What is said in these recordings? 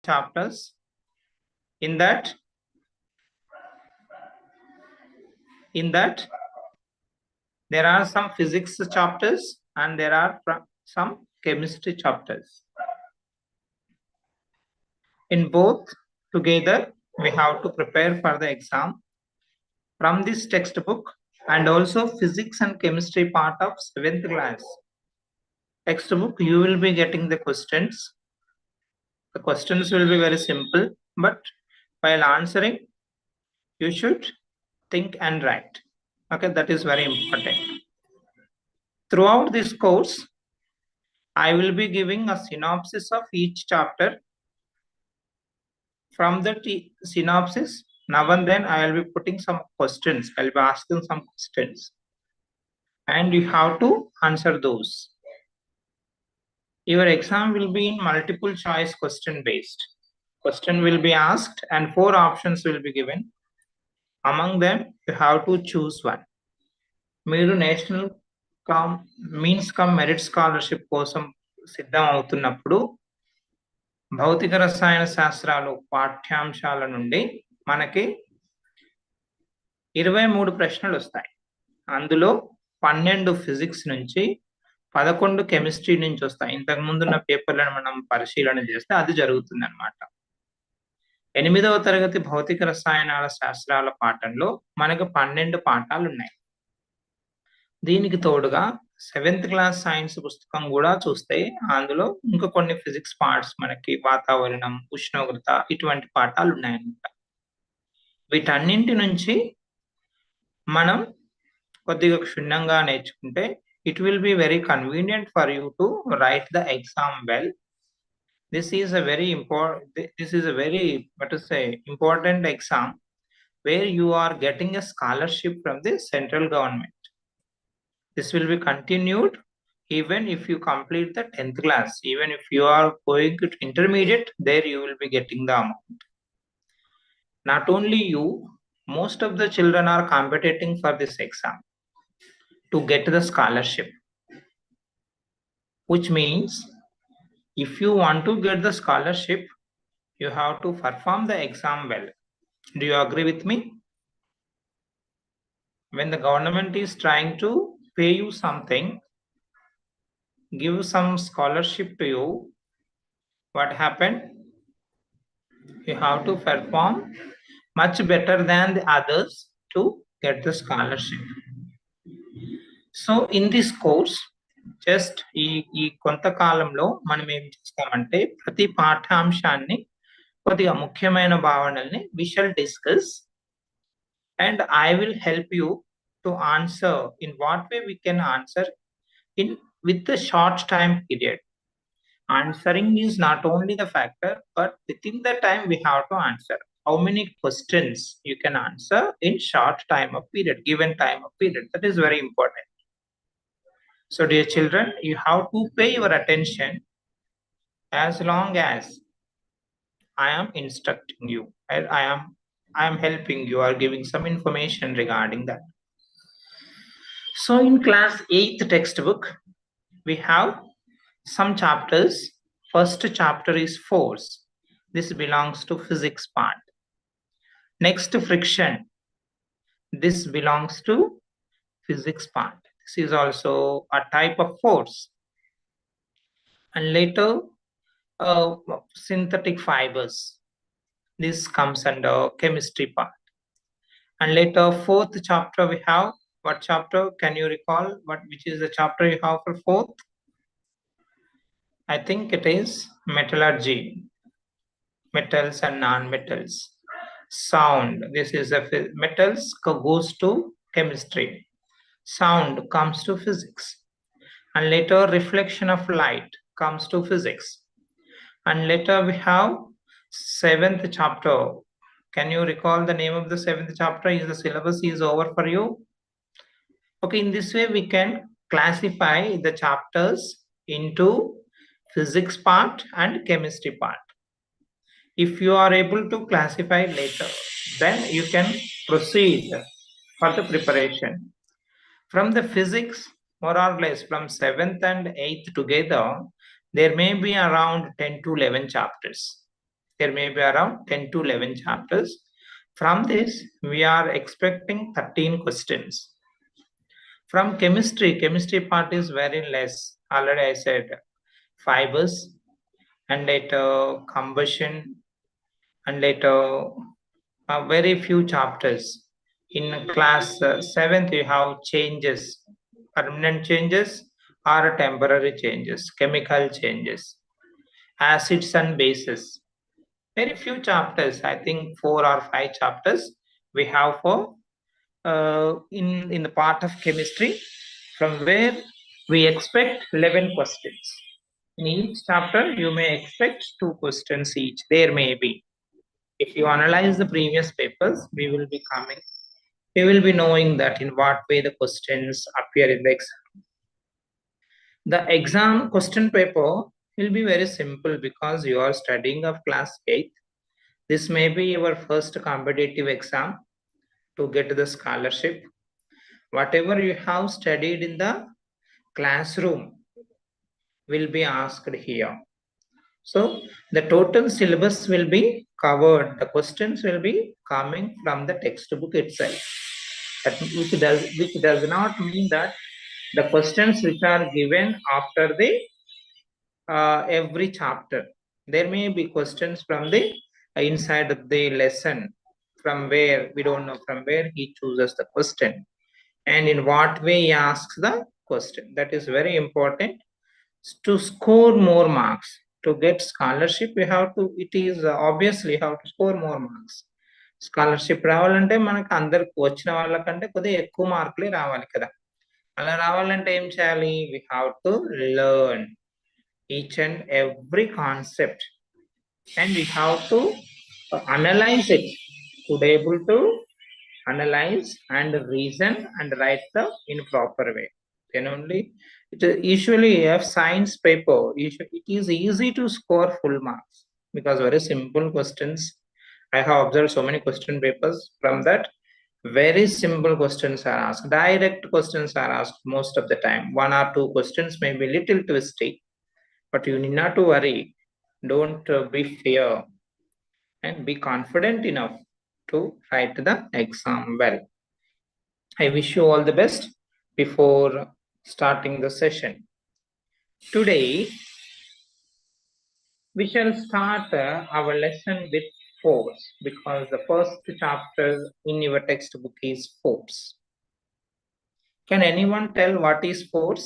chapters. In that there are some physics chapters and there are some chemistry chapters. In both together, we have to prepare for the exam from this textbook and also physics and chemistry part of 7th class textbook. You will be getting the questions. The questions will be very simple, but while answering, you should think and write. Okay, that is very important. Throughout this course, I will be giving a synopsis of each chapter. From the synopsis, now and then I will be putting some questions. I will be asking some questions. And you have to answer those. Your exam will be in multiple choice question based. Question will be asked and 4 options will be given. Among them, you have to choose one. మీరు national means come merit scholarship కోసం సిద్ధం అవుతున్నప్పుడు భౌతిక రసాయన శాస్త్రాలు పాఠ్యాంశాల నుండి మనకి 23 ప్రశ్నలు వస్తాయి. అందులో 12 ఫిజిక్స్ నుంచి 11 కెమిస్ట్రీ నుంచి వస్తాయి. ఇంతకు ముందున్న పేపర్లను మనం పరిశీలన చేస్తే అది జరుగుతుంది అన్నమాట. 8వ తరగతి భౌతిక రసాయనాల శాస్త్రాల పాఠంలో మనకు 12 పాఠాలు ఉన్నాయి. దీనికి తోడుగా 7th క్లాస్ సైన్స్ పుస్తకం కూడా చూస్తే అందులో ఇంకా కొన్ని ఫిజిక్స్ పార్ట్స్ మనకి వాతావరణం, ఉష్ణోగ్రత ఇటువంటి పాఠాలు ఉన్నాయన్నమాట. వీటన్నింటి నుంచి మనం కొద్దిగా క్షుణ్ణంగా నేర్చుకుంటే it will be very convenient for you to write the exam well. This is a very important exam where you are getting a scholarship from the central government. This will be continued even if you complete the 10th class. Even if you are going to intermediate, there you will be getting the amount. Not only you, most of the children are competing for this exam to get the scholarship, which means if you want to get the scholarship, you have to perform the exam well. Do you agree with me? When the government is trying to pay you something, give some scholarship to you, what happened? You have to perform much better than the others to get the scholarship. So in this course, just ఈ కొంతకాలంలో మనం ఏం చేస్తామంటే ప్రతి పాఠ్యాంశాన్ని కొద్దిగా ముఖ్యమైన భావనల్ని we shall discuss and I will help you to answer in what way we can answer in with the short time period. Answering is not only the factor, but within the time we have to answer. How many questions you can answer in short time of period, given time of period. That is very important. So dear children, you have to pay your attention as long as I am instructing you. I am helping you or giving some information regarding that. So in class 8th textbook, we have some chapters. First chapter is force. This belongs to physics part. Next, friction. This belongs to physics part. This is also a type of force. And later, synthetic fibers. This comes under chemistry part. And later, 4th chapter we have. What chapter? Can you recall which is the chapter you have for 4th? I think it is metallurgy, metals and non-metals. Sound, this is a metals goes to chemistry. Sound comes to physics. And later reflection of light comes to physics. And later we have 7th chapter. Can you recall the name of the 7th chapter? Is the syllabus is over for you? Okay, in this way we can classify the chapters into physics part and chemistry part. If you are able to classify later, then you can proceed for the preparation. From the physics, more or less from 7th and 8th together, there may be around 10 to 11 chapters. There may be around 10 to 11 chapters. From this, we are expecting 13 questions. From chemistry part is very less. Already I said fibers, and later combustion, and later very few chapters. In class 7th, you have changes, permanent changes or temporary changes, chemical changes, acids and bases. Very few chapters, I think 4 or 5 chapters we have for in the part of chemistry, from where we expect 11 questions. In each chapter, you may expect 2 questions each. There may be. If you analyze the previous papers, we will be knowing that in what way the questions appear in the exam. The exam question paper will be very simple because you are studying of class 8. This may be your first competitive exam to get the scholarship. Whatever you have studied in the classroom will be asked here. So the total syllabus will be covered. The questions will be coming from the textbook itself. Which does not mean that the questions which are given after the every chapter. There may be questions from the inside of the lesson, from where we don't know from where he chooses the question and in what way he asks the question. That is very important. To score more marks, to get scholarship, we have to, it is obviously you have to score more marks. Scholarship రావాలంటే మనకు అందరికి వచ్చిన వాళ్ళకంటే కొద్దిగా ఎక్కువ మార్కులే రావాలి కదా. అలా రావాలంటే ఏం చేయాలి? We have to learn each and every concept and we have to analyze it, to be able to analyze and reason and write the in proper way. Then only it usually have science paper. It is easy to score full marks because very simple questions. I have observed so many question papers. From that, very simple questions are asked. Direct questions are asked most of the time. 1 or 2 questions may be little twisty, but you need not to worry. Don't be fear and be confident enough to write the exam well. I wish you all the best before starting the session. Today, we shall start our lesson with force because the first chapter in your textbook is force. Can anyone tell what is force?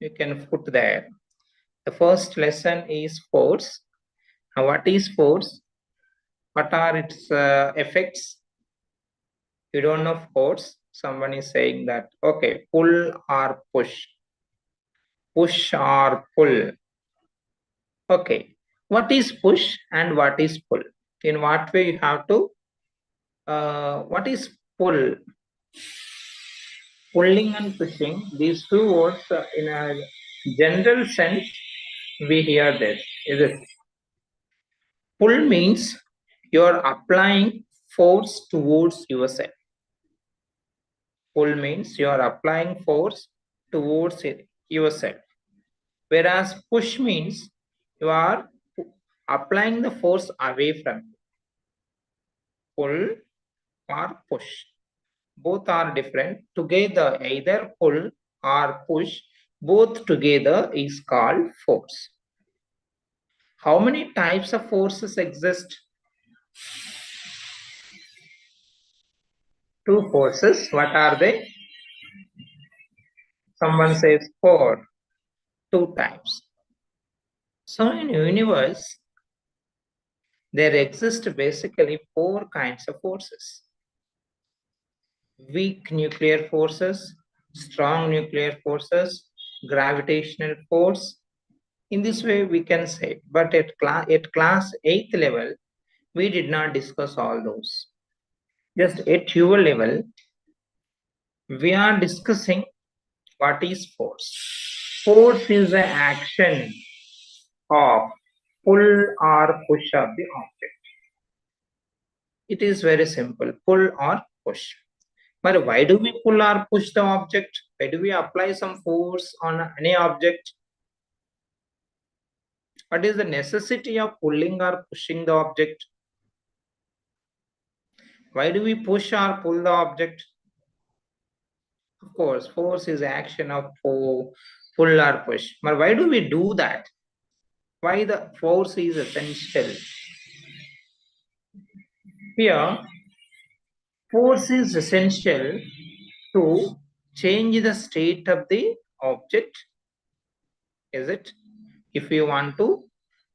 You can put there. The first lesson is force. Now, what is force? What are its effects? You don't know force. Someone is saying that, okay, pull or push. Push or pull. Okay, what is push and what is pull? In what way you have to, what is pull? Pulling and pushing, these 2 words in a general sense, we hear this. Is it? Pull means you are applying force towards yourself. Pull means you are applying force towards yourself. Whereas push means you are applying the force away from you. Pull or push. Both are different. Together, either pull or push, both together is called force. How many types of forces exist? 2 forces. What are they? Someone says 4. 2 types. So in universe, there exist basically 4 kinds of forces. Weak nuclear forces, strong nuclear forces, gravitational force. In this way we can say, but at class 8th level, we did not discuss all those. Just at your level, we are discussing what is force. Force is the action of pull or push of the object. It is very simple, pull or push. But why do we pull or push the object? Why do we apply some force on any object? What is the necessity of pulling or pushing the object? Why do we push or pull the object? Of course, force is action of pull or push. But why do we do that? Why the force is essential? Here, force is essential to change the state of the object. Is it? If you want to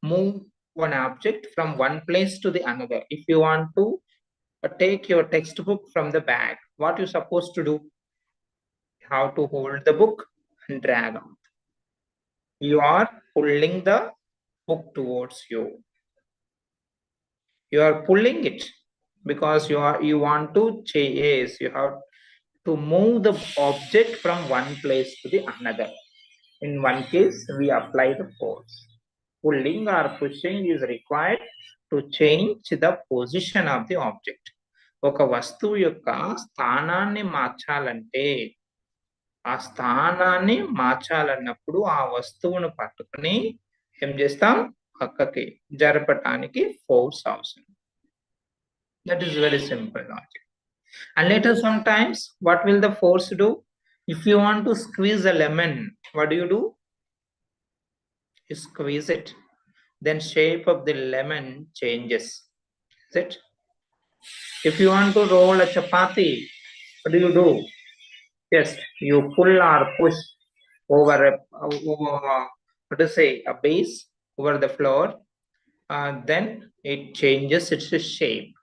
move one object from one place to the another, if you want to take your textbook from the bag, what you supposed to do? You have to hold the book and drag out. You are pulling the book towards you. You are pulling it because you want to change. You have to move the object from one place to the another. In one case, we apply the force. Pulling or pushing is required to change the position of the object. ఒక వస్తువు యొక్క స్థానాన్ని మార్చాలంటే ఆ స్థానాన్ని మార్చాలన్నప్పుడు ఆ వస్తువును పట్టుకుని ఏం చేస్తాం? పక్కకి జరపటానికి ఫోర్స్ అవసరం. That is very simple logic. And later sometimes, what will the force do? If you want to squeeze a lemon, what do? You squeeze it. Then shape of the lemon changes. Is it? If you want to roll a chapati, what do? Yes, you pull or push over what to say, a base over the floor. Then it changes its shape.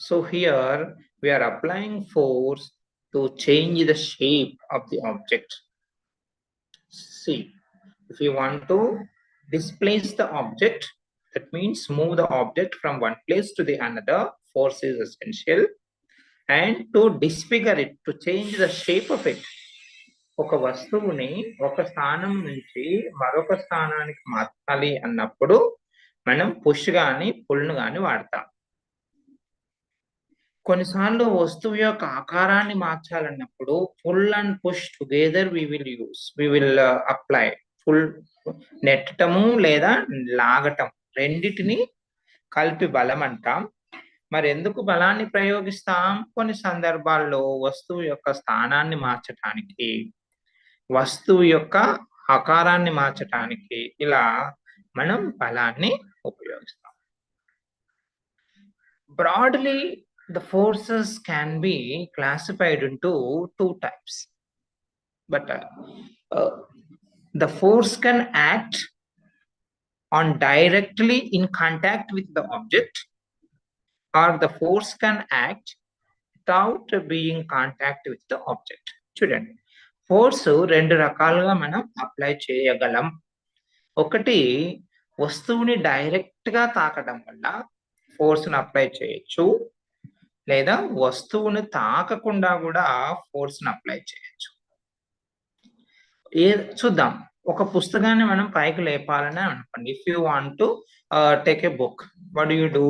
So here we are applying force to change the shape of the object. See, if you want to displace the object, that means move the object from one place to the another, force is essential. And to disfigure it, to change the shape of it, ఒక వస్తువుని ఒక స్థానం నుంచి మరొక స్థానానికి మార్చాలి అన్నప్పుడు మనం పుష్ గాని పుల్ను గాని వాడతాం. కొన్నిసార్లు వస్తువు యొక్క ఆకారాన్ని మార్చాలన్నప్పుడు pull and push together we will apply. Pull నెట్టటము లేదా లాగటం రెండిటిని కలిపి బలం అంటాం. మరి ఎందుకు బలాన్ని ప్రయోగిస్తాం? కొన్ని సందర్భాల్లో వస్తువు యొక్క స్థానాన్ని మార్చటానికి, వస్తువు యొక్క ఆకారాన్ని మార్చటానికి ఇలా మనం బలాన్ని ఉపయోగిస్తాం. Broadly, the forces can be classified into two types. But the force can act on directly in contact with the object, or the force can act without being contact with the object. చూడండి, force రెండు రకాలుగా మనం apply చేయగలం. ఒకటి, వస్తువుని direct గా తాకడం వల్ల ఫోర్స్ను అప్లై చేయొచ్చు, లేదా వస్తువును తాకకుండా కూడా ఫోర్స్ను అప్లై చేయొచ్చు. చూద్దాం. ఒక పుస్తకాన్ని మనం పైకి లేపాలని అనుకోండి. If you want to take a book, what do?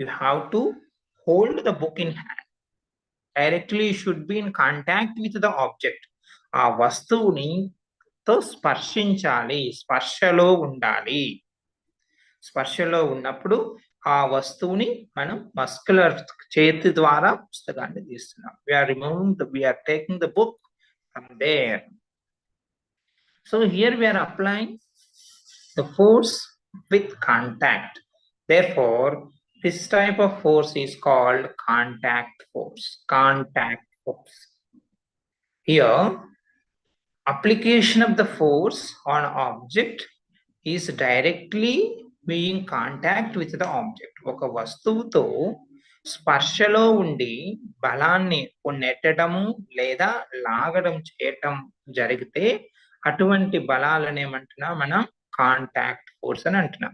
You have to hold the book in hand. Directly you should be in contact with the object. ఆ వస్తువుని తో స్పర్శించాలి, స్పర్శలో ఉండాలి. స్పర్శలో ఉన్నప్పుడు ఆ వస్తువుని మనం మస్కులర్ చేతి ద్వారా పుస్తకాన్ని తీస్తున్నాం. We're taking the book from there. So here we are applying the force with contact. Therefore, this type of force is called contact force. Contact force. Here, application of the force on object is directly being contact with the object. ఒక వస్తువుతో స్పర్శలో ఉండి బలాన్ని నెట్టడము లేదా లాగడం చేయటం జరిగితే అటువంటి బలాలను ఏమంటున్నాం మనం? కాంటాక్ట్ ఫోర్స్ అని అంటున్నాం.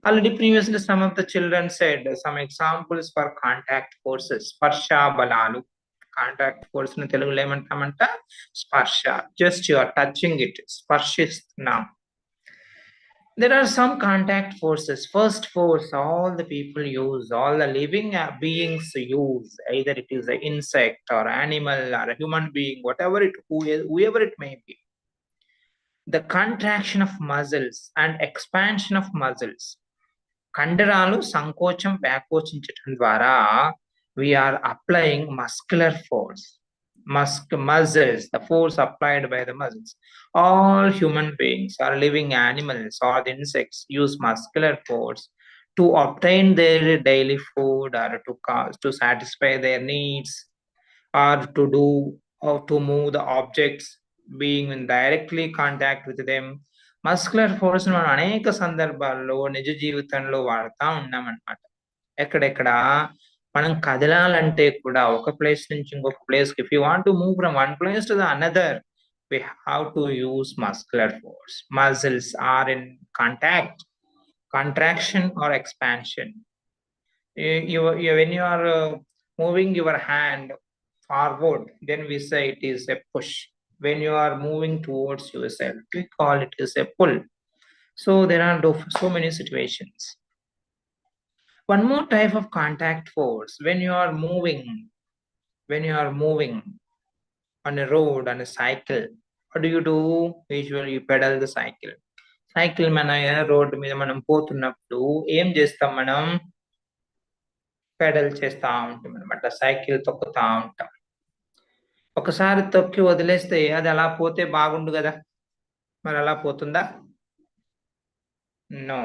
Already previously some of the children said some examples for contact forces. స్పర్శ బలాలు. కాంటాక్ట్ ఫోర్స్ ని తెలుగులో ఏమంటామంట? స్పర్శ. Just you are touching it, స్పర్శిస్తున్నాం. There are some contact forces. First force, all the people use, all the living beings use, either it is an insect or animal or a human being, whoever it may be. the contraction of muscles and expansion of muscles. కండరాలు సంకోచం వ్యాకోచించటం ద్వారా we are applying muscular force. Muscles, the force applied by the muscles. All human beings or living animals or the insects use muscular force to obtain their daily food or to satisfy their needs or to do or to move the objects being in directly contact with them. Muscular force మనం అనేక సందర్భాల్లో నిజ జీవితంలో వాడుతూ ఉన్నామన్నమాట. ఎక్కడెక్కడ మనం కదలాలంటే కూడా ఒక ప్లేస్ నుంచి ఇంకొక place if you want to move from one place to the another we have to use muscular force. Muscles are in contact, contraction or expansion. When you are moving your hand forward, then we say it is a push. When you are moving towards yourself, we call it as a pull. So there are so many situations. One more type of contact force, when you are moving on a road, on a cycle, what do? Usually you pedal the cycle. Cycle మన road మీద మనం పోతున్నప్పుడు ఏం చేస్తాం, మనం pedal చేస్తా ఉంటాం అనమాట, సైకిల్ తొక్కుతా ఉంటాం. ఒకసారి తొక్కి వదిలేస్తే అది అలా పోతే బాగుండు కదా, మరి అలా పోతుందా? నో.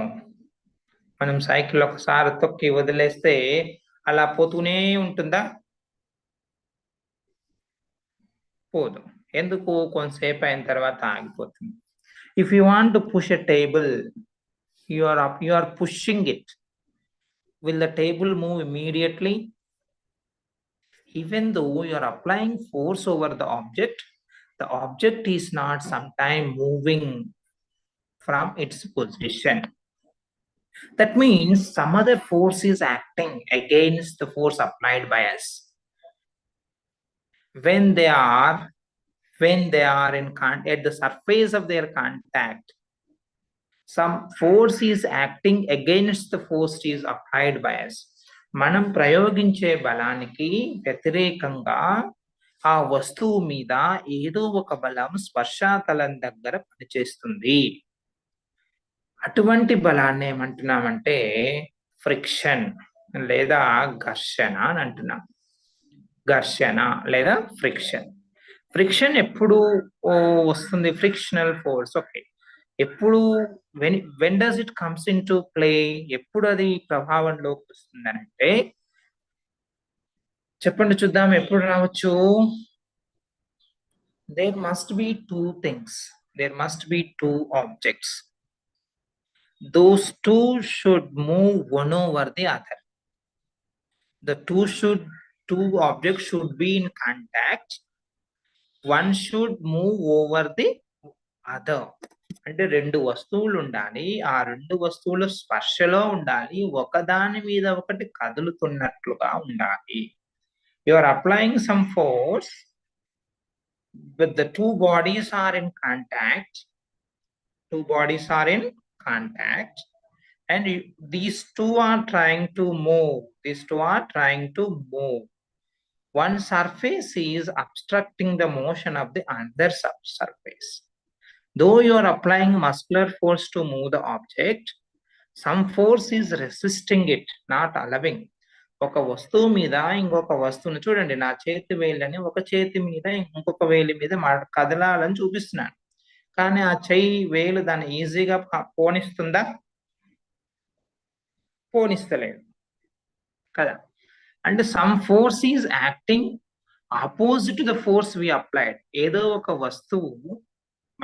మనం సైకిల్ ఒకసారి తొక్కి వదిలేస్తే అలా పోతూనే ఉంటుందా? పోదు. ఎందుకు? కొంతసేపు అయిన తర్వాత ఆగిపోతుంది. If you want to push a table, you are pushing it. Will the table move immediately? Even though you are applying force over the object is not sometime moving from its position. That means some other force is acting against the force applied by us. When they are at the surface of their contact, some force is acting against the force is applied by us. మనం ప్రయోగించే బలానికి వ్యతిరేకంగా ఆ వస్తువు మీద ఏదో ఒక బలం స్పర్శాతలం దగ్గర పనిచేస్తుంది. అటువంటి బలాన్ని ఏమంటున్నామంటే ఫ్రిక్షన్ లేదా ఘర్షణ అని అంటున్నాం. ఘర్షణ లేదా ఫ్రిక్షన్. ఫ్రిక్షన్ ఎప్పుడు వస్తుంది? Frictional force. ఓకే, ఎప్పుడు when does it comes into play? ఎప్పుడు అది ప్రభావంలోకి వస్తుంది అంటే చెప్పండి చూద్దాం, ఎప్పుడు రావచ్చు? there must be two things, there must be two objects. Those two should move one over the other. The two objects should be in contact. One should move over the other. అంటే రెండు వస్తువులు ఉండాలి, ఆ రెండు వస్తువులు స్పర్శలో ఉండాలి, ఒకదాని మీద ఒకటి కదులుతున్నట్లుగా ఉండాలి. You are applying some force, but the two bodies are in contact. And these two are trying to move. One surface is obstructing the motion of the other surface. Though you are applying muscular force to move the object, some force is resisting it, not allowing. ఒక వస్తువు మీద ఇంకొక వస్తువుని చూడండి, నా చేతి వేళ్ళని ఒక చేతి మీద ఇంకొక వేలి మీద కదలాలని చూపిస్తున్నాను, కానీ ఆ చెయ్యి వేలు దాన్ని ఈజీగా పోనిస్తుందా? పోనిస్తలేదు కదా. అంటే some force is acting opposite to the force we applied. ఏదో ఒక వస్తువు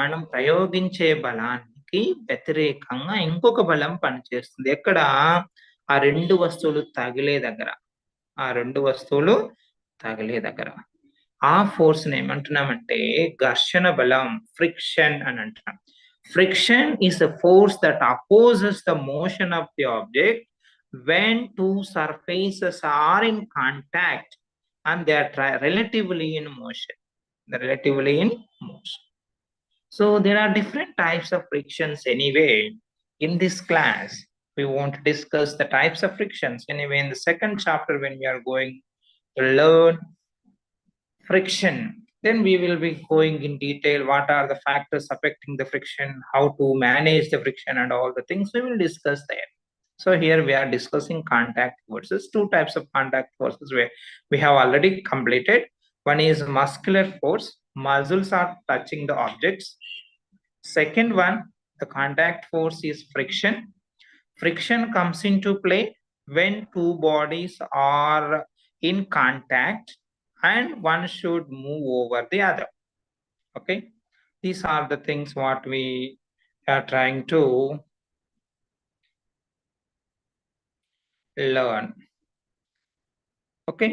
మనం ప్రయోగించే బలానికి వ్యతిరేకంగా ఇంకొక బలం పనిచేస్తుంది. ఎక్కడ? ఆ రెండు వస్తువులు తగిలే దగ్గర. ఆ ఫోర్స్ ఏమంటున్నామంటే ఘర్షణ బలం, ఫ్రిక్షన్ అని అంటున్నాం. Friction is a force that opposes the motion of the object when two surfaces are in contact and they are relatively in motion. So there are different types of frictions anyway. In this class, we want to discuss the types of frictions. Anyway, in the second chapter, when we are going to learn friction, Then we will be going in detail what are the factors affecting the friction, how to manage the friction, and all the things we will discuss there. So here we are discussing contact forces. Two types of contact forces where we have already completed. One is muscular force, muscles are touching the objects. Second one, the contact force is friction. Friction comes into play when two bodies are in contact and one should move over the other. Okay, these are the things what we are trying to learn. Okay,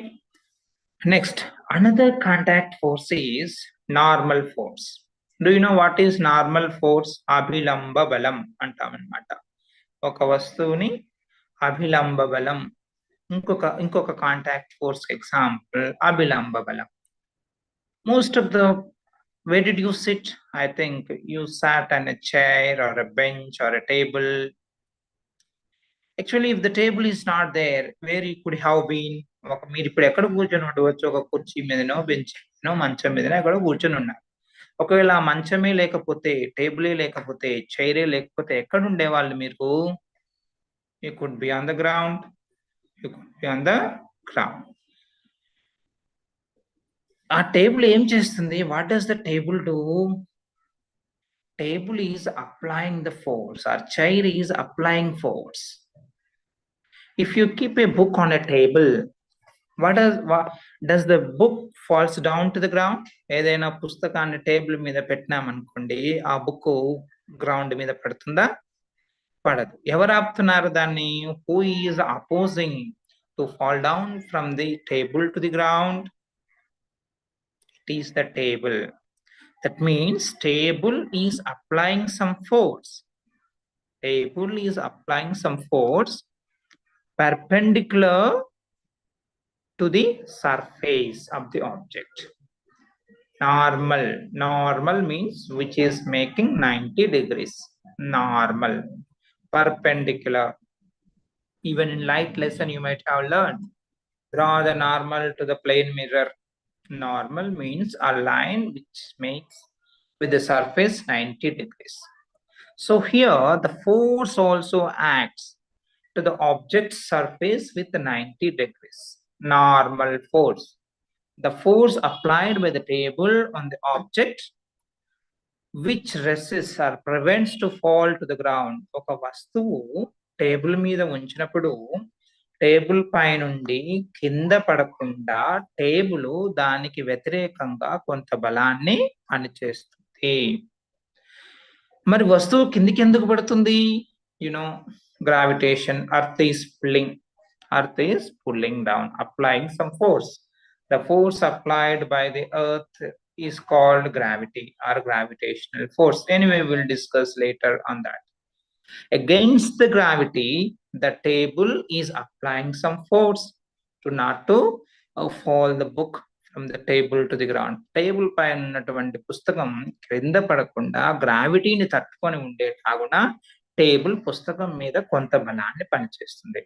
next, another contact force is normal force. Do you know what is normal force? Abhilamba balam అంటామన్నమాట. ఒక వస్తువుని అభిలంబ బలం, ఇంకొక contact force example అభిలంబ బలం. Most of the, where did you sit? I think you sat on a chair or a bench or a table. Actually, if the table is not there, where you could have been? మీరు ఇప్పుడు ఎక్కడ కూర్చొని ఉండవచ్చు? ఒక కుర్చీ మీదనో, bench మీదనో, మంచం మీదనో ఎక్కడ కూర్చొని ఉన్నారు. ఒకవేళ మంచమే లేకపోతే, టేబులే లేకపోతే, చైరే లేకపోతే ఎక్కడ ఉండేవాళ్ళు మీరు? You could be on the ground. You could be on the ground. ఆ టేబుల్ ఏం చేస్తుంది? What does the table do? Table is applying the force, or chair is applying force. If you keep a book on a table, what does the book falls down to the ground? ఏదైనా పుస్తకాన్ని table మీద పెట్టినామనుకోండి, ఆ book ground మీద పడుతుందా? పడదు. ఎవరు ఆపుతున్నారు దాన్ని? Who is opposing to fall down from the table to the ground? It is the table. That means table is applying some force. Table is applying some force perpendicular to the surface of the object. Normal means which is making 90 degrees. Normal. Perpendicular. Even in light lesson you might have learned. Draw the normal to the plane mirror. Normal means a line which makes with the surface 90 degrees. So here the force also acts to the object surface with 90 degrees. Normal force. The force applied by the table on the object which resists or prevents to fall to the ground. ఒక వస్తువు table మీద ఉంచినప్పుడు table పై నుండి కింద పడకుండా table దానికి వ్యతిరేకంగా కొంత బలాన్ని పనిచేస్తుంది. మరి వస్తువు కిందికి ఎందుకు పడుతుంది? Gravitation. Earth is pulling down, applying some force. The force applied by the earth is called gravity or gravitational force. Anyway, we'll discuss later on that. Against the gravity, the table is applying some force to not to fall the book from the table to the ground. Table పైన ఉన్నటువంటి పుస్తకం క్రింద పడకుండా గ్రావిటీని తట్టుకొని ఉండేలాగున table పుస్తకం మీద కొంత బలాన్ని పనిచేస్తుంది.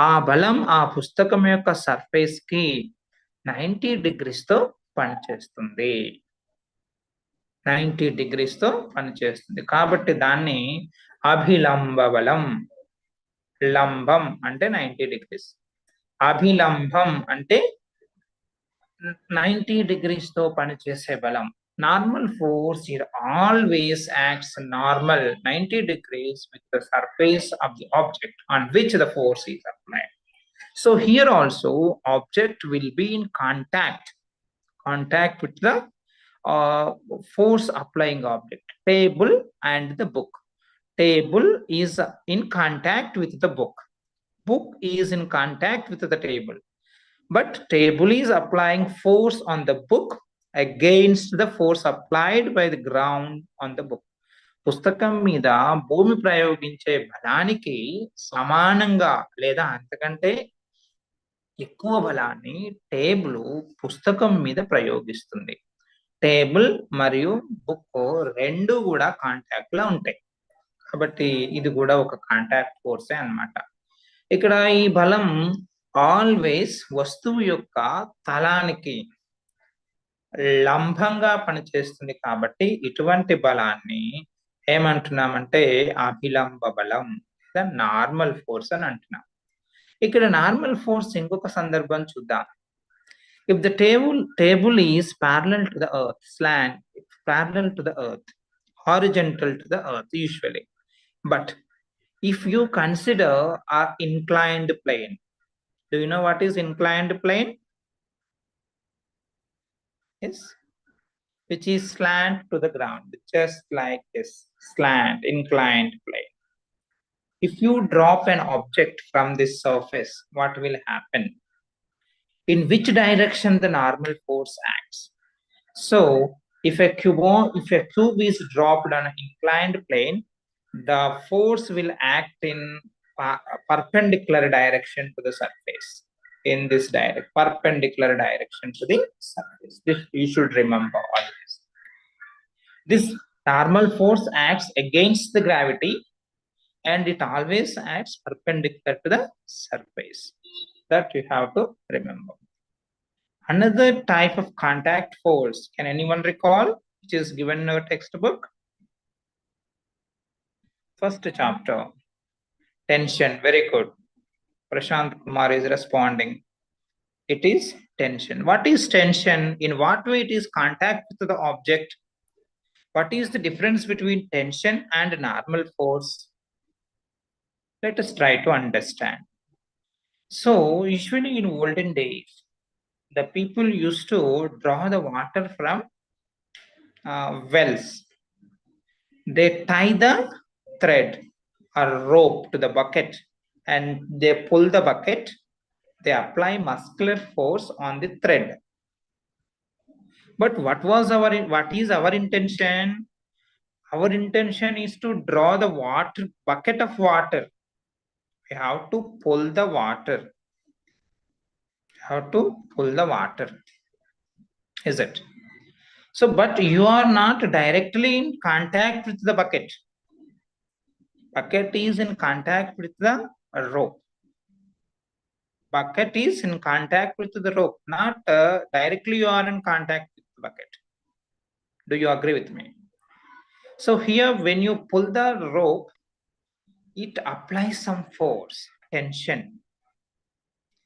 ఆ బలం ఆ పుస్తకం యొక్క సర్ఫేస్ కి 90 degrees తో పనిచేస్తుంది. 90 degrees తో పనిచేస్తుంది. కాబట్టి దాన్ని అభిలంబ బలం. లంబం అంటే 90 degrees. అభిలంబం అంటే 90 degrees తో పనిచేసే బలం. Normal force here always acts normal 90 degrees with the surface of the object on which the force is applied. So here also object will be in contact with the force applying object. Table and the book. Table is in contact with the book. Book is in contact with the table. But table is applying force on the book against the force applied by the ground on the book. పుస్తకం మీద భూమి ప్రయోగించే బలానికి సమానంగా లేదా అంతకంటే ఎక్కువ బలాన్ని table పుస్తకం మీద ప్రయోగిస్తుంది. టేబుల్ మరియు బుక్ రెండు కూడా కాంటాక్ట్ లో ఉంటాయి. కాబట్టి ఇది కూడా ఒక కాంటాక్ట్ ఫోర్సే అన్నమాట. ఇక్కడ ఈ బలం ఆల్వేస్ వస్తువు యొక్క తలానికి లంబంగా పనిచేస్తుంది కాబట్టి ఇటువంటి బలాన్ని ఏమంటున్నామంటే అభిలంబ బలం, నార్మల్ ఫోర్స్ అని అంటున్నాం. ఇక్కడ నార్మల్ ఫోర్స్ ఇంకొక సందర్భం చూద్దాం. If the table is parallel to the earth, slant, parallel to the earth, horizontal to the earth usually. But if you consider an inclined plane, do you know what is inclined plane? Yes, which is slant to the ground, just like this, slant, inclined plane. If you drop an object from this surface, what will happen? In which direction the normal force acts? So if a cube is dropped on an inclined plane, the force will act in perpendicular direction to the surface. In this perpendicular direction to the surface. This you should remember always. This normal force acts against the gravity, and it always acts perpendicular to the surface. That you have to remember. Another type of contact force, can anyone recall, which is given in our textbook? First chapter, tension. Very good. Prashant Kumar is responding. It is tension. What is tension? In what way it is contact with the object? What is the difference between tension and normal force? Let us try to understand. So usually in olden days, the people used to draw the water from wells. They tie the thread or rope to the bucket and they pull the bucket. They apply muscular force on the thread. But what is our intention? Our intention is to draw the bucket of water. We have to pull the water. Is it? So, but you are not directly in contact with the bucket. Bucket is in contact with the rope. Bucket is in contact with the rope, not directly you are in contact with the bucket. Do you agree with me? So here, when you pull the rope, it applies some force, tension,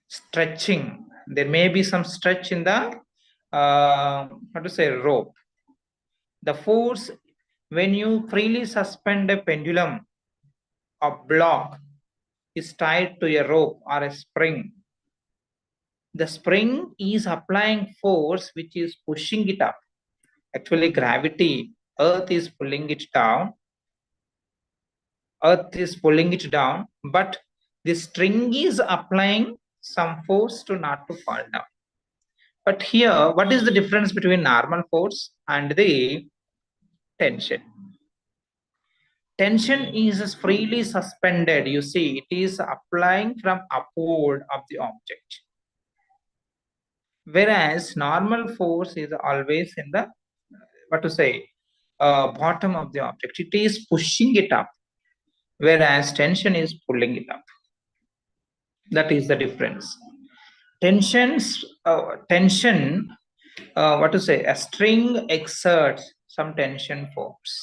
stretching. There may be some stretch in the rope. The force, when you freely suspend a pendulum or block is tied to a rope or a spring, the spring is applying force which is pushing it up. Actually, gravity, earth is pulling it down. But the string is applying some force to not to fall down. But here, what is the difference between normal force and the tension? Tension is freely suspended. You see, it is applying from upward of the object. Whereas normal force is always in the, bottom of the object. It is pushing it up, whereas tension is pulling it up. That is the difference. A string exerts some tension force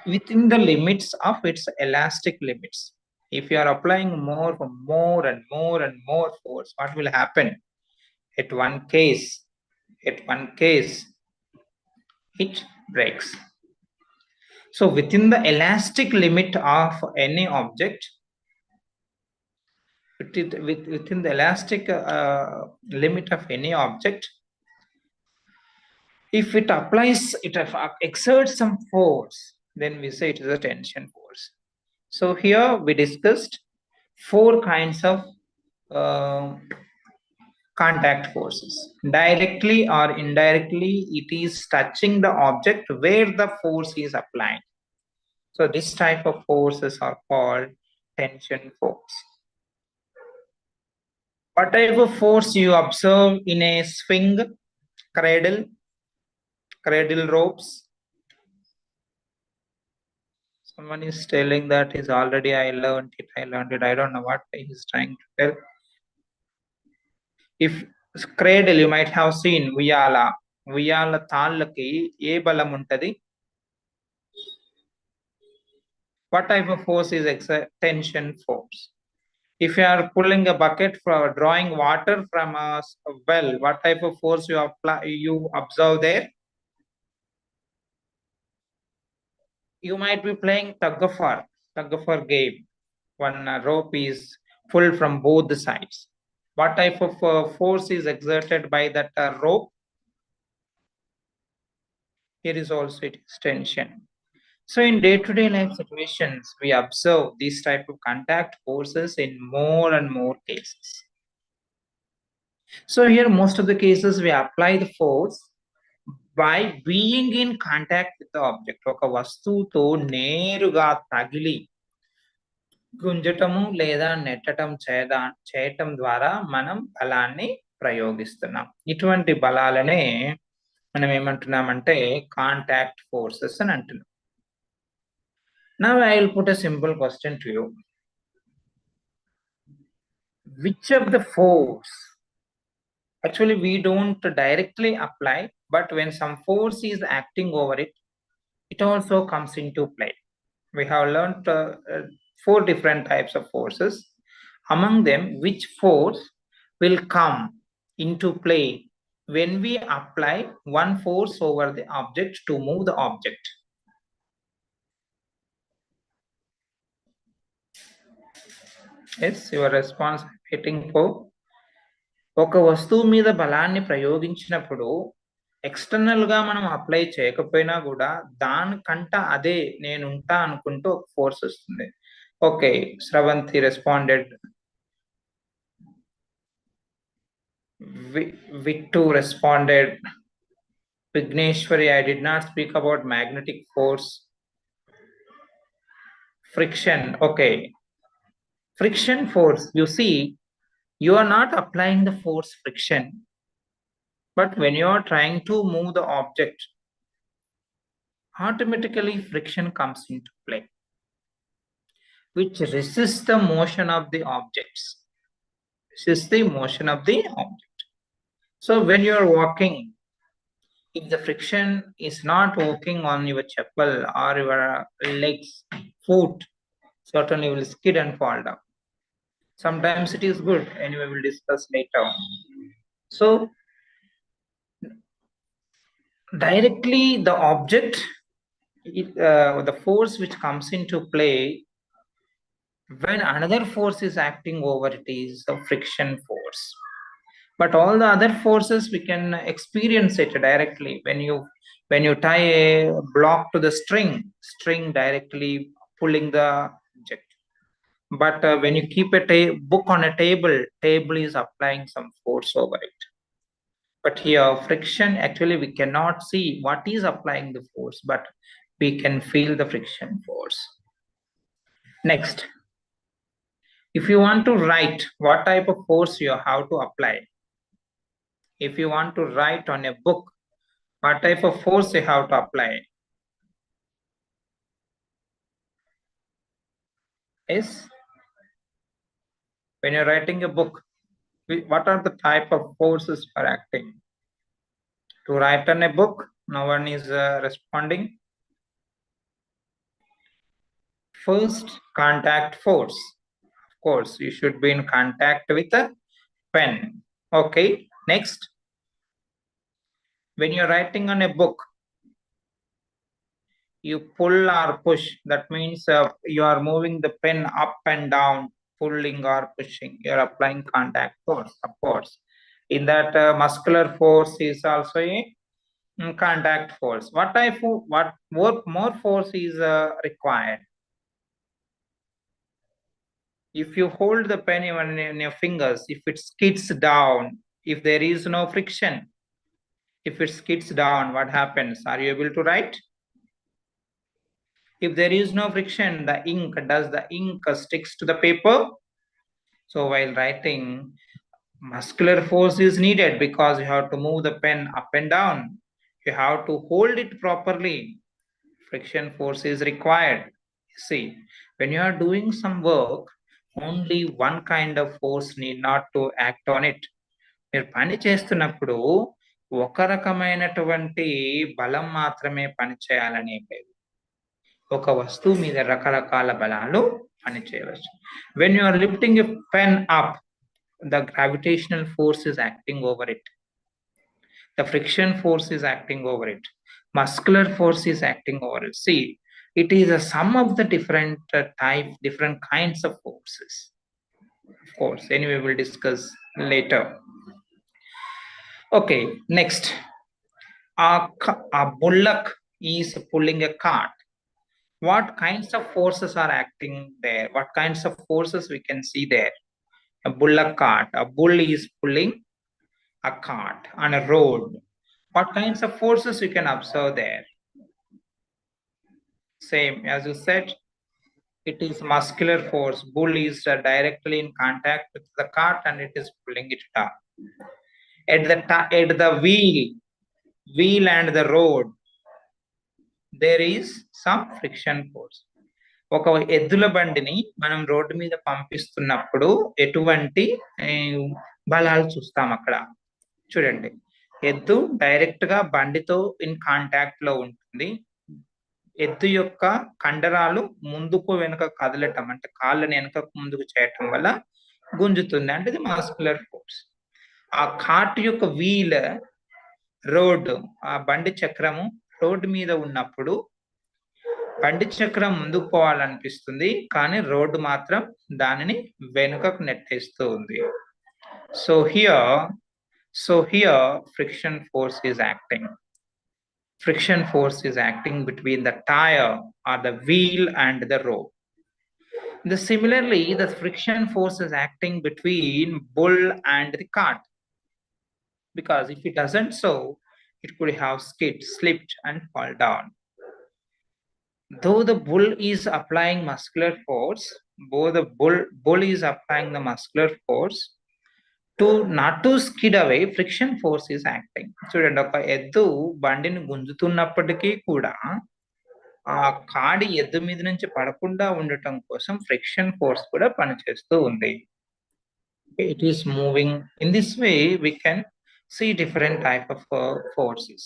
within the limits of its elastic limits. If you are applying more and more force, what will happen? At one case, it breaks. So within the elastic limit of any object, within the elastic limit of any object, if it exerts some force, then we say it is a tension force. So here we discussed 4 kinds of contact forces. Directly or indirectly, it is touching the object where the force is applied. So this type of forces are called tension force. What type of force you observe in a swing, cradle ropes? Someone is telling that is already I learned it. I don't know what he's trying to tell. If cradle, you might have seen Uyala. ఉయ్యాల తాళ్ళకి ఏ బలం ఉంటది? What type of force is tension force? If you are pulling a bucket for drawing water from a well, what type of force you apply, you observe there? You might be playing tug of war game. One rope is pulled from both the sides. What type of force is exerted by that rope? Here is also it is tension. So in day-to-day life situations, we observe these type of contact forces in more and more cases. So here most of the cases we apply the force by being in contact with the object. ఒక వస్తువుతో నేరుగా తగిలి గుంజటము లేదా నెట్టడం చేయటం ద్వారా మనం బలాన్ని ప్రయోగిస్తున్నాం. ఇటువంటి బలాలనే మనం ఏమంటున్నామంటే కాంటాక్ట్ ఫోర్సెస్ అని అంటున్నాం. Now I will put a simple question to you. Which of the force, actually we don't directly apply, but when some force is acting over it, it also comes into play. We have learned 4 different types of forces. Among them, which force will come into play when we apply one force over the object to move the object? Yes, your response waiting for. ఒక వస్తువు మీద బలాన్ని ప్రయోగించినప్పుడు external గా మనం apply చేయకపోయినా కూడా దానికంట అదే నేను ఉంటా అనుకుంటూ ఒక ఫోర్స్ వస్తుంది. Okay, Sravanthi responded, Vittu responded, Vigneshwari, I did not speak about magnetic force. Friction, okay. Friction force, you see, you are not applying the force friction, but when you are trying to move the object, automatically friction comes into play, which resists the motion of the objects. Resists the motion of the object. So when you are walking, if the friction is not working on your chappal or your legs, foot, certainly you will skid and fall down. Sometimes it is good, anyway we'll discuss later. So directly the object, the force which comes into play when another force is acting over it is the friction force. But all the other forces we can experience it directly. When you tie a block to the string directly pulling the object. But when you keep a book on a table is applying some force over it. But here friction, actually we cannot see what is applying the force, but we can feel the friction force. Next, if you want to write what type of force you have to apply, if you want to write on a book, what type of force you have to apply? Yes, when you're writing a book, what are the type of forces are acting to write on a book? No one is responding. First, contact force. Of course, you should be in contact with a pen. Okay, next, when you're writing on a book, you pull or push. That means you are moving the pen up and down, pulling or pushing. You're applying contact force, of course. In that, muscular force is also a contact force. What more force is required? If you hold the pen even in your fingers, if it skids down, if there is no friction, if it skids down, what happens? Are you able to write? If there is no friction, does the ink sticks to the paper? So while writing, muscular force is needed because you have to move the pen up and down. You have to hold it properly. Friction force is required. See, when you are doing some work, only one kind of force need not to act on it. మీరు పని చేస్తున్నప్పుడు ఒక రకమైనటువంటి బలం మాత్రమే పనిచేయాలని లేదు. ఒక వస్తువు మీద రకరకాల బలాలు పనిచేయవచ్చు. When you are lifting a pen up, the gravitational force is acting over it. The friction force is acting over it. Muscular force is acting over it. See, it is a sum of the different different kinds of forces. Of course, anyway, we'll discuss later. Okay, next. A bullock is pulling a cart. What kinds of forces are acting there? What kinds of forces we can see there? A bullock cart. A bull is pulling a cart on a road. What kinds of forces you can observe there? Same as you said, it is muscular force. Bull is directly in contact with the cart and it is pulling it down. At the wheel and the road, there is some friction force. ఒక ఎద్దుల బండిని మనం road మీద పంపిస్తున్నప్పుడు ఎటువంటి బలాలు చూస్తాం అక్కడ చూడండి. ఎద్దు డైరెక్ట్ గా బండితో ఇన్ కాంటాక్ట్ లో ఉంటుంది. ఎద్దు యొక్క కండరాలు ముందుకు వెనుక కదలటం అంటే కాళ్ళని వెనుక ముందుకు చేయటం వల్ల గుంజుతుంది అంటే ఇది మస్కులర్ ఫోర్స్. ఆ కార్ట్ యొక్క వీల్ రోడ్, ఆ బండి చక్రము రోడ్డు మీద ఉన్నప్పుడు బండి చక్రం ముందుకు పోవాలనిపిస్తుంది కానీ రోడ్డు మాత్రం దానిని వెనుకకు నెట్టేస్తూ ఉంది. So here friction force is acting. Friction force is acting between the tire or the wheel and the road. Similarly, the friction force is acting between bull and the cart, because if it doesn't so, it could have slipped and fall down. Though the bull is applying muscular force, bull is applying the muscular force not to skid away, friction force is acting. చూడండి, ఒక ఎద్దు బండిని గుంజుతున్నప్పటికీ కూడా ఆ కాడి ఎద్దు మీద నుంచి పడకుండా ఉండటం కోసం ఫ్రిక్షన్ ఫోర్స్ కూడా పనిచేస్తూ ఉంది. It is moving. In this way, we can see different type of forces.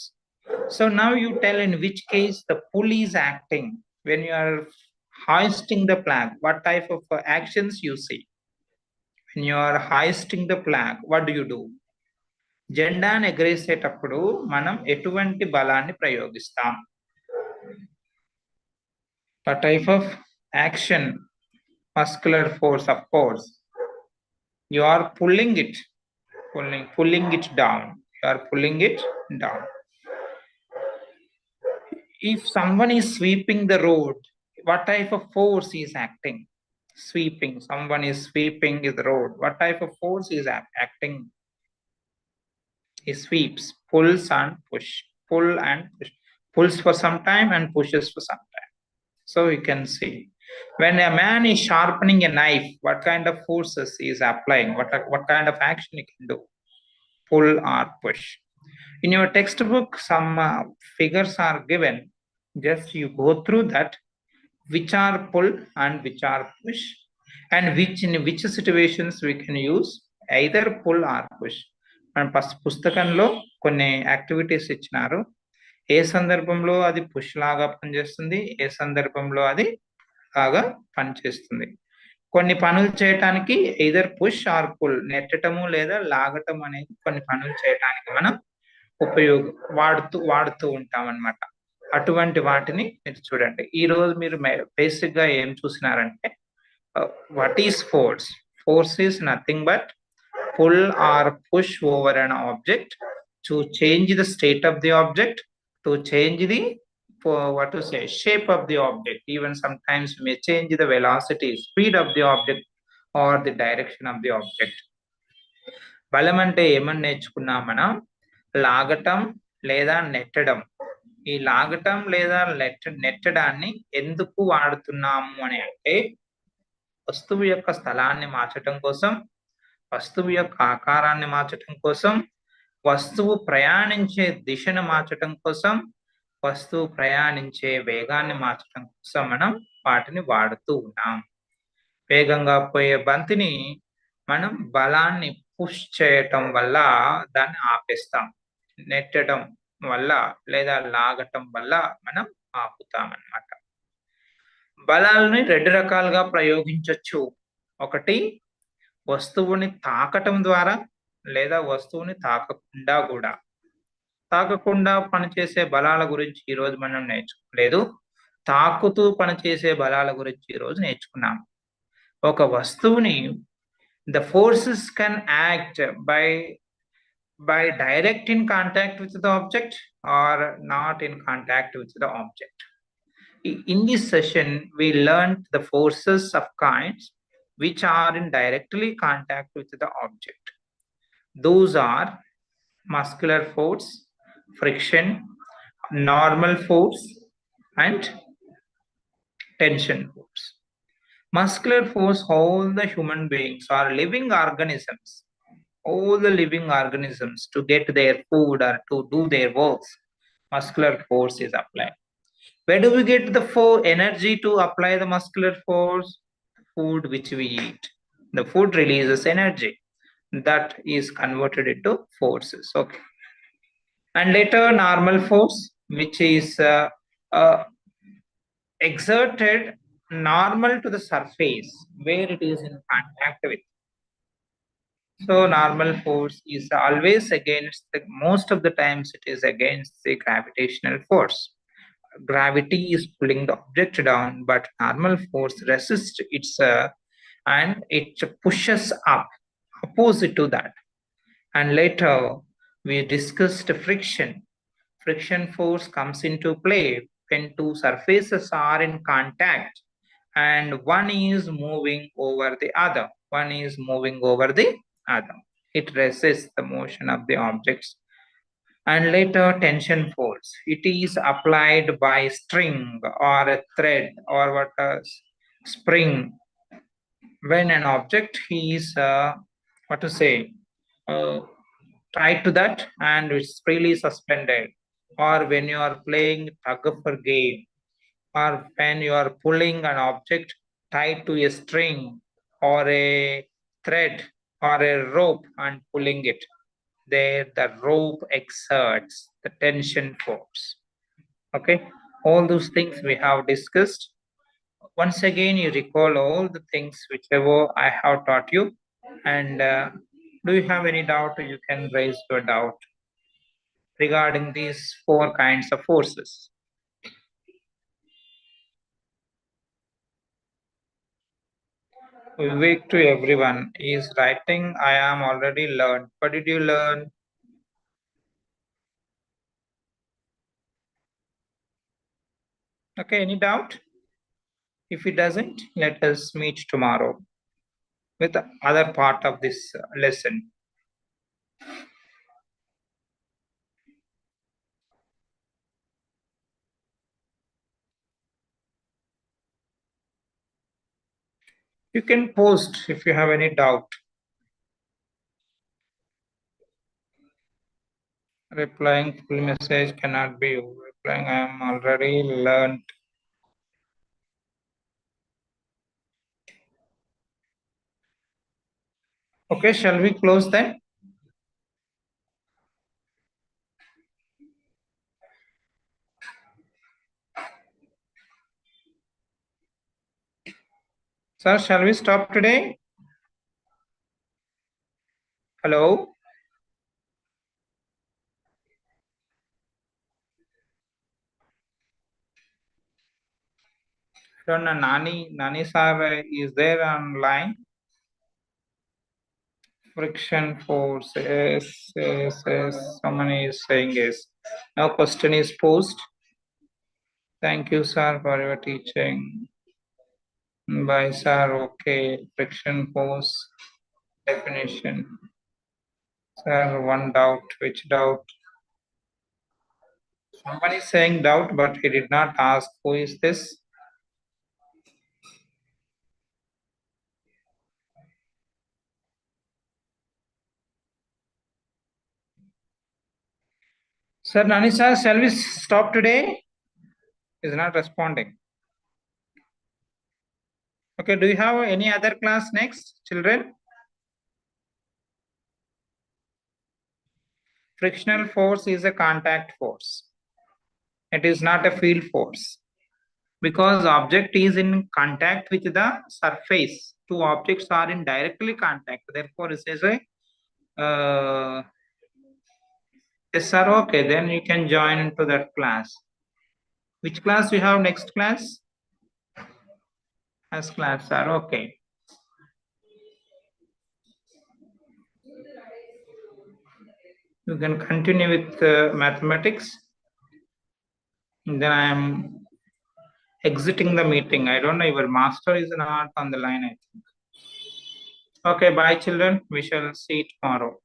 So now you tell in which case the pull is acting. When you are hoisting the flag, what type of actions you see? When you are hoisting the flag, what do you do? జెండాను ఎగరేసేటప్పుడు మనం ఎటువంటి బలాన్ని ప్రయోగిస్తాం? A type of action, muscular force, of course. You are pulling it down. You are pulling it down. If someone is sweeping the road, what type of force is acting? Sweeping. Someone is sweeping the road. What type of force is acting? He sweeps, pulls and push. Pulls for some time and pushes for some time. So you can see, when a man is sharpening a knife, what kind of forces he is applying? What kind of action he can do? Pull or push. In your textbook, some figures are given. Just you go through that, which are pull and which are push, and in which situations we can use either pull or push. మన పుస్తకంలో కొన్ని activities ఇచ్చినారు. ఏ సందర్భంలో అది push లాగా పనిచేస్తుంది, ఏ సందర్భంలో అది లాగా పనిచేస్తుంది. కొన్ని పనులు చేయటానికి either పుష్ ఆర్ పుల్, నెట్టటము లేదా లాగటం అనేది కొన్ని పనులు చేయటానికి మనం వాడుతూ ఉంటాం అన్నమాట. అటువంటి వాటిని మీరు చూడండి. ఈ రోజు మీరు బేసిక్ గా ఏం చూసినారంటే, what is force? Force is nothing but pull or push over an object to change the state of the object, to change the shape of the object. Even sometimes we may change the velocity, speed of the object or the direction of the object. బలం అంటే ఏమని నేర్చుకున్నాం మనం? లాగటం లేదా నెట్టడం. ఈ లాగటం లేదా నెట్టడాన్ని ఎందుకు వాడుతున్నాము అని అంటే, వస్తువు యొక్క స్థలాన్ని మార్చడం కోసం, వస్తువు యొక్క ఆకారాన్ని మార్చటం కోసం, వస్తువు ప్రయాణించే దిశను మార్చటం కోసం, వస్తువు ప్రయాణించే వేగాన్ని మార్చటం కోసం మనం వాటిని వాడుతూ ఉన్నాం. వేగంగా పోయే బంతిని మనం బలాన్ని పుష్ చేయటం వల్ల దాన్ని ఆపేస్తాం. నెట్టడం వల్ల లేదా లాగటం వల్ల మనం ఆపుతామన్నమాట. బలాలని 2 రకాలుగా ప్రయోగించొచ్చు. ఒకటి వస్తువుని తాకటం ద్వారా లేదా వస్తువుని తాకకుండా గూడా. తాకకుండా పనిచేసే బలాల గురించి ఈరోజు మనం నేర్చుకోలేదు. తాకుతూ పనిచేసే బలాల గురించి ఈరోజు నేర్చుకున్నాం. ఒక వస్తువుని the forces can act by direct in contact with the object or not in contact with the object. In this session, we learned the forces of kinds which are in directly contact with the object. Those are muscular force, friction, normal force, and tension force. Muscular force, all the human beings are living organisms. All the living organisms to get their food or to do their works, muscular force is applied. Where do we get the energy to apply the muscular force? Food which we eat. The food releases energy that is converted into forces. Okay. And later normal force, which is exerted normal to the surface where it is in contact with. So normal force is always against most of the times it is against the gravitational force. Gravity is pulling the object down, but normal force resists its and it pushes up opposite to that. And later we discussed friction. Friction force comes into play when two surfaces are in contact and one is moving over the other. One is moving over the other. It resists the motion of the objects. And later tension force. It is applied by string or a thread or what a spring. When an object is what to say tied to that and it's freely suspended, or when you are playing tug of war game, or when you are pulling an object tied to a string or a thread or a rope and pulling it, there the rope exerts the tension force. Okay, all those things we have discussed. Once again you recall all the things whichever I have taught you, and do you have any doubt? You can raise your doubt regarding these 4 kinds of forces. Vivek to everyone is writing, I am already learned. What did you learn? Okay, any doubt? If it doesn't, let us meet tomorrow with the other part of this lesson. You can post if you have any doubt. Replying full message cannot be you. Replying I am already learned. Okay, shall we close then? Sir, shall we stop today? Hello? I don't know, Nani sir is there online? Friction force, yes. Someone is saying yes. No question is posed. Thank you, sir, for your teaching. Bye, sir. Okay, friction force definition. Sir, one doubt. Which doubt? Someone is saying doubt, but he did not ask who is this. Sir, Nani sir, shall we stop today? Is not responding. Okay, do you have any other class next, children? Frictional force is a contact force. It is not a field force. Because object is in contact with the surface. Two objects are in directly contact. Therefore, it is a yes, sir. Okay, then you can join into that class. Which class we have next class? As class, sir. Okay. You can continue with mathematics. Then I am exiting the meeting. I don't know, your master is not on the line, I think. Okay, bye children. We shall see tomorrow.